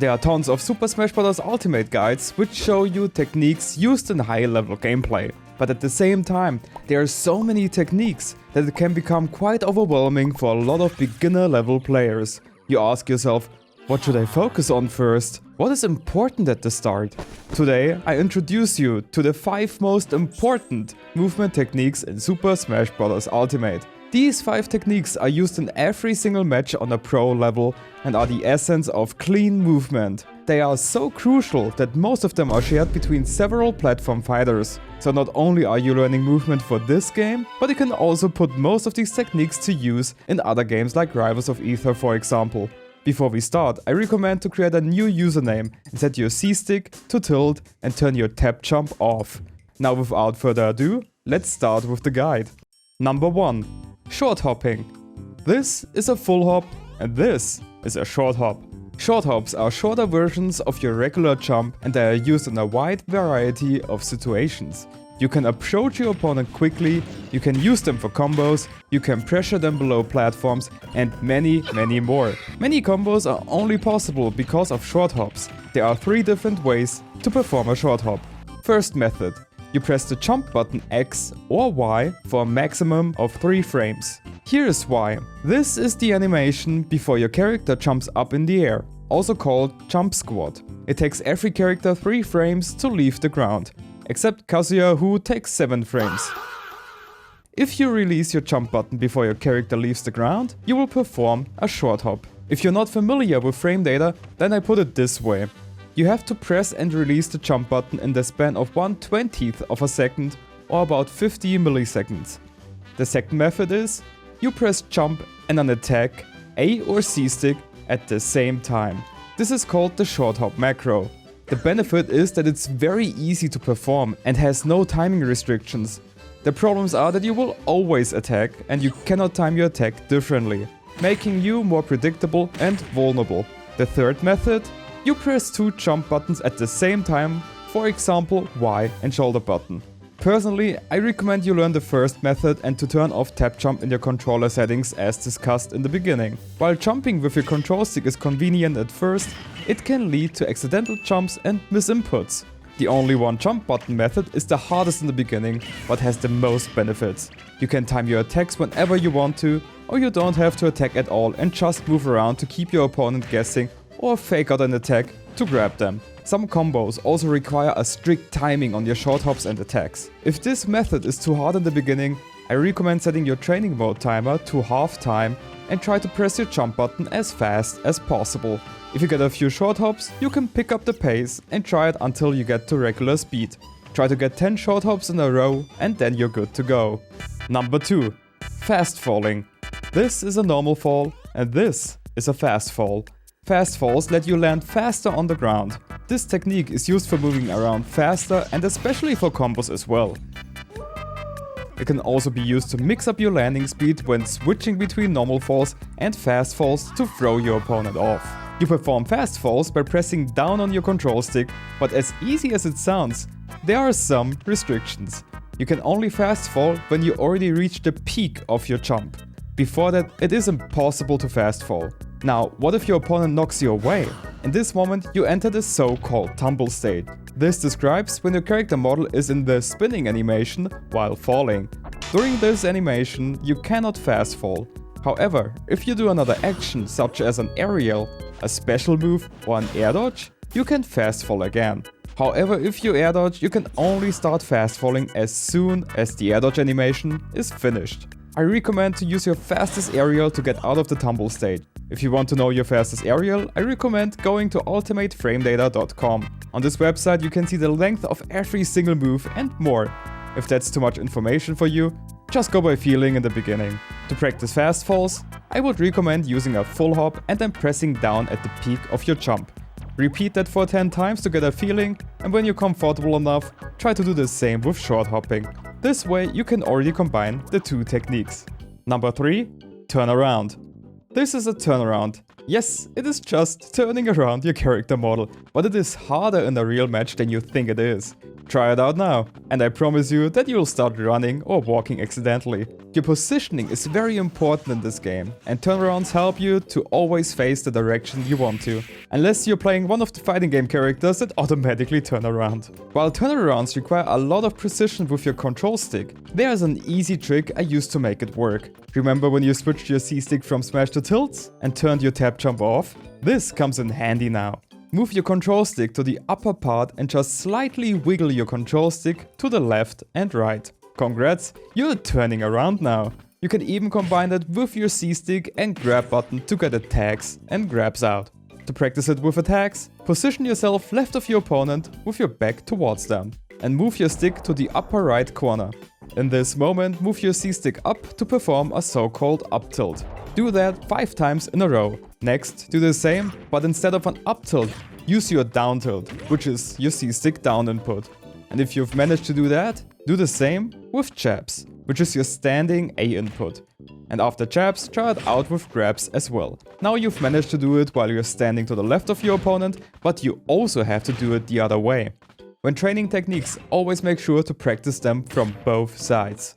There are tons of Super Smash Bros. Ultimate guides which show you techniques used in high-level gameplay. But at the same time, there are so many techniques that it can become quite overwhelming for a lot of beginner-level players. You ask yourself, what should I focus on first? What is important at the start? Today, I introduce you to the 5 most important movement techniques in Super Smash Bros. Ultimate. These 5 techniques are used in every single match on a pro level and are the essence of clean movement. They are so crucial that most of them are shared between several platform fighters. So not only are you learning movement for this game, but you can also put most of these techniques to use in other games like Rivals of Aether, for example. Before we start, I recommend to create a new username and set your C-stick to tilt and turn your tap jump off. Now without further ado, let's start with the guide. Number 1. Short hopping. This is a full hop and this is a short hop. Short hops are shorter versions of your regular jump and they are used in a wide variety of situations. You can approach your opponent quickly, you can use them for combos, you can pressure them below platforms and many more. Many combos are only possible because of short hops. There are 3 different ways to perform a short hop. First method. You press the jump button X or Y for a maximum of 3 frames. Here is why. This is the animation before your character jumps up in the air, also called jump squat. It takes every character 3 frames to leave the ground, except Kazuya, who takes 7 frames. If you release your jump button before your character leaves the ground, you will perform a short hop. If you're not familiar with frame data, then I put it this way. You have to press and release the jump button in the span of 1/20th of a second or about 50 milliseconds. The second method is, you press jump and an attack, A or C stick, at the same time. This is called the short hop macro. The benefit is that it's very easy to perform and has no timing restrictions. The problems are that you will always attack and you cannot time your attack differently, making you more predictable and vulnerable. The third method, you press 2 jump buttons at the same time, for example Y and shoulder button. Personally, I recommend you learn the first method and to turn off tap jump in your controller settings as discussed in the beginning. While jumping with your control stick is convenient at first, it can lead to accidental jumps and misinputs. The only one jump button method is the hardest in the beginning, but has the most benefits. You can time your attacks whenever you want to, or you don't have to attack at all and just move around to keep your opponent guessing or fake out an attack to grab them. Some combos also require a strict timing on your short hops and attacks. If this method is too hard in the beginning, I recommend setting your training mode timer to half time and try to press your jump button as fast as possible. If you get a few short hops, you can pick up the pace and try it until you get to regular speed. Try to get 10 short hops in a row and then you're good to go. Number 2. Fast falling. This is a normal fall and this is a fast fall. Fast falls let you land faster on the ground. This technique is used for moving around faster and especially for combos as well. It can also be used to mix up your landing speed when switching between normal falls and fast falls to throw your opponent off. You perform fast falls by pressing down on your control stick, but as easy as it sounds, there are some restrictions. You can only fast fall when you already reach the peak of your jump. Before that, it is impossible to fast fall. Now, what if your opponent knocks you away? In this moment, you enter the so-called tumble state. This describes when your character model is in the spinning animation while falling. During this animation, you cannot fast fall. However, if you do another action such as an aerial, a special move or an air dodge, you can fast fall again. However, if you air dodge, you can only start fast falling as soon as the air dodge animation is finished. I recommend to use your fastest aerial to get out of the tumble state. If you want to know your fastest aerial, I recommend going to ultimateframedata.com. On this website you can see the length of every single move and more. If that's too much information for you, just go by feeling in the beginning. To practice fast falls, I would recommend using a full hop and then pressing down at the peak of your jump. Repeat that for 10 times to get a feeling, and when you're comfortable enough, try to do the same with short hopping. This way you can already combine the 2 techniques. Number 3. Turnaround. This is a turnaround. Yes, it is just turning around your character model, but it is harder in a real match than you think it is. Try it out now, and I promise you that you'll start running or walking accidentally. Your positioning is very important in this game, and turnarounds help you to always face the direction you want to, unless you're playing one of the fighting game characters that automatically turn around. While turnarounds require a lot of precision with your control stick, there's an easy trick I used to make it work. Remember when you switched your C-stick from smash to tilts and turned your tap jump off? This comes in handy now. Move your control stick to the upper part and just slightly wiggle your control stick to the left and right. Congrats, you're turning around now. You can even combine it with your C-stick and grab button to get attacks and grabs out. To practice it with attacks, position yourself left of your opponent with your back towards them and move your stick to the upper right corner. In this moment, move your C-stick up to perform a so-called up tilt. Do that 5 times in a row. Next, do the same, but instead of an up tilt, use your down tilt, which is your C-stick down input. And if you've managed to do that, do the same with jabs, which is your standing A input. And after jabs, try it out with grabs as well. Now you've managed to do it while you're standing to the left of your opponent, but you also have to do it the other way. When training techniques, always make sure to practice them from both sides.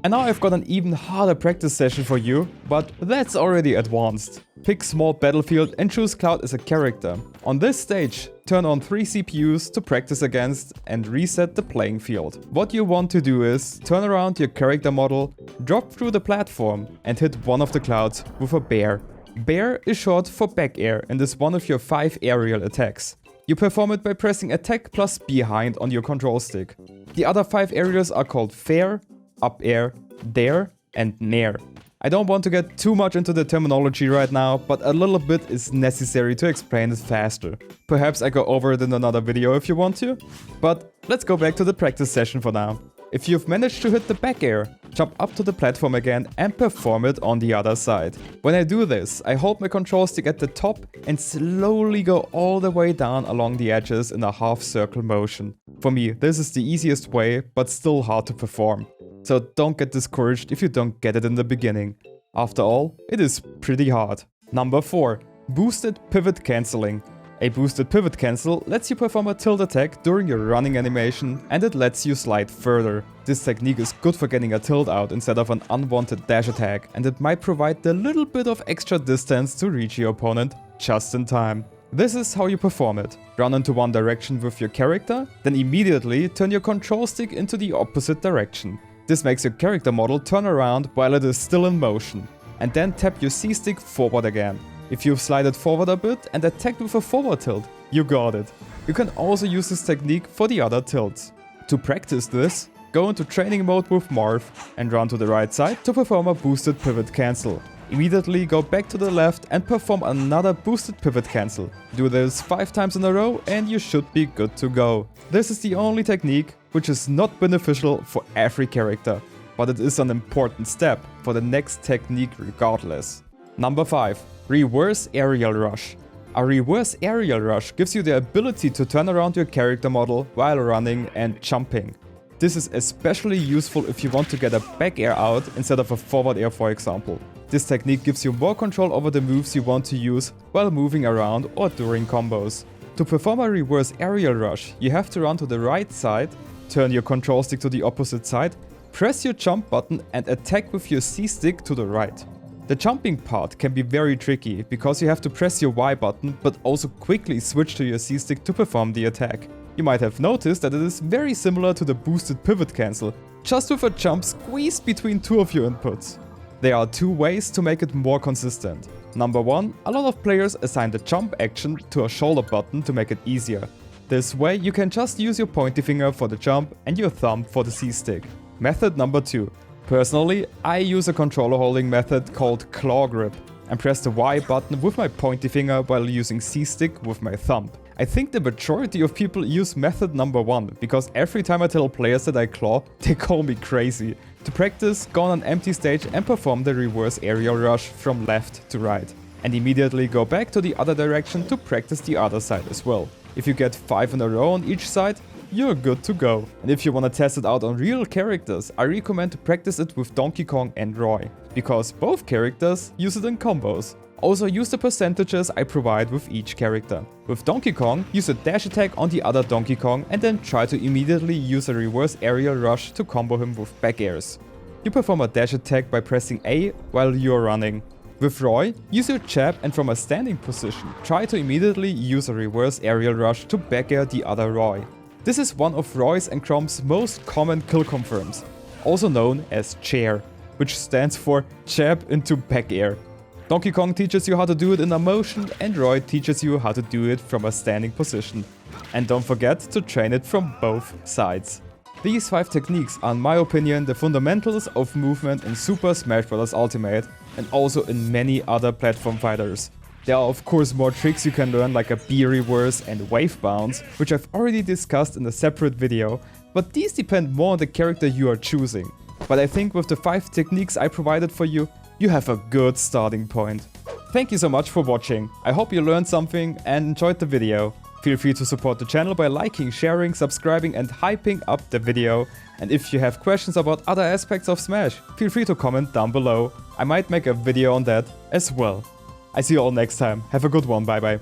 And now I've got an even harder practice session for you, but that's already advanced. Pick small battlefield and choose Cloud as a character. On this stage, turn on 3 CPUs to practice against and reset the playing field. What you want to do is turn around your character model, drop through the platform and hit one of the clouds with a bear. Bear is short for back air and is one of your 5 aerial attacks. You perform it by pressing attack plus behind on your control stick. The other 5 areas are called fair, up air, dare and nair. I don't want to get too much into the terminology right now, but a little bit is necessary to explain it faster. Perhaps I go over it in another video if you want to, but let's go back to the practice session for now. If you've managed to hit the back air, jump up to the platform again and perform it on the other side. When I do this, I hold my control stick at the top and slowly go all the way down along the edges in a half circle motion. For me, this is the easiest way, but still hard to perform. So don't get discouraged if you don't get it in the beginning. After all, it is pretty hard. Number 4. Boosted Pivot Cancelling. A boosted pivot cancel lets you perform a tilt attack during your running animation and it lets you slide further. This technique is good for getting a tilt out instead of an unwanted dash attack, and it might provide the little bit of extra distance to reach your opponent just in time. This is how you perform it. Run into one direction with your character, then immediately turn your control stick into the opposite direction. This makes your character model turn around while it is still in motion, and then tap your C-stick forward again. If you've slided forward a bit and attacked with a forward tilt, you got it. You can also use this technique for the other tilts. To practice this, go into training mode with Marv and run to the right side to perform a boosted pivot cancel. Immediately go back to the left and perform another boosted pivot cancel. Do this 5 times in a row and you should be good to go. This is the only technique which is not beneficial for every character, but it is an important step for the next technique regardless. Number 5. Reverse Aerial Rush. A reverse aerial rush gives you the ability to turn around your character model while running and jumping. This is especially useful if you want to get a back air out instead of a forward air, for example. This technique gives you more control over the moves you want to use while moving around or during combos. To perform a reverse aerial rush, you have to run to the right side, turn your control stick to the opposite side, press your jump button and attack with your C-stick to the right. The jumping part can be very tricky because you have to press your Y button but also quickly switch to your C-stick to perform the attack. You might have noticed that it is very similar to the boosted pivot cancel, just with a jump squeezed between 2 of your inputs. There are 2 ways to make it more consistent. Number 1, a lot of players assign the jump action to a shoulder button to make it easier. This way you can just use your pointy finger for the jump and your thumb for the C-stick. Method number 2. Personally, I use a controller holding method called claw grip and press the Y button with my pointy finger while using C-stick with my thumb. I think the majority of people use method number 1 because every time I tell players that I claw, they call me crazy. To practice, go on an empty stage and perform the reverse aerial rush from left to right. And immediately go back to the other direction to practice the other side as well. If you get 5 in a row on each side, you're good to go. And if you want to test it out on real characters, I recommend to practice it with Donkey Kong and Roy, because both characters use it in combos. Also use the percentages I provide with each character. With Donkey Kong, use a dash attack on the other Donkey Kong and then try to immediately use a reverse aerial rush to combo him with back airs. You perform a dash attack by pressing A while you are running. With Roy, use your jab and from a standing position, try to immediately use a reverse aerial rush to back air the other Roy. This is one of Roy's and Chrome's most common kill confirms, also known as chair, which stands for jab into back air. Donkey Kong teaches you how to do it in a motion and Roy teaches you how to do it from a standing position. And don't forget to train it from both sides. These 5 techniques are in my opinion the fundamentals of movement in Super Smash Bros. Ultimate and also in many other platform fighters. There are of course more tricks you can learn like a B reverse and wave bounce, which I've already discussed in a separate video, but these depend more on the character you are choosing. But I think with the 5 techniques I provided for you, you have a good starting point. Thank you so much for watching. I hope you learned something and enjoyed the video. Feel free to support the channel by liking, sharing, subscribing and hyping up the video. And if you have questions about other aspects of Smash, feel free to comment down below. I might make a video on that as well. I see you all next time. Have a good one. Bye bye.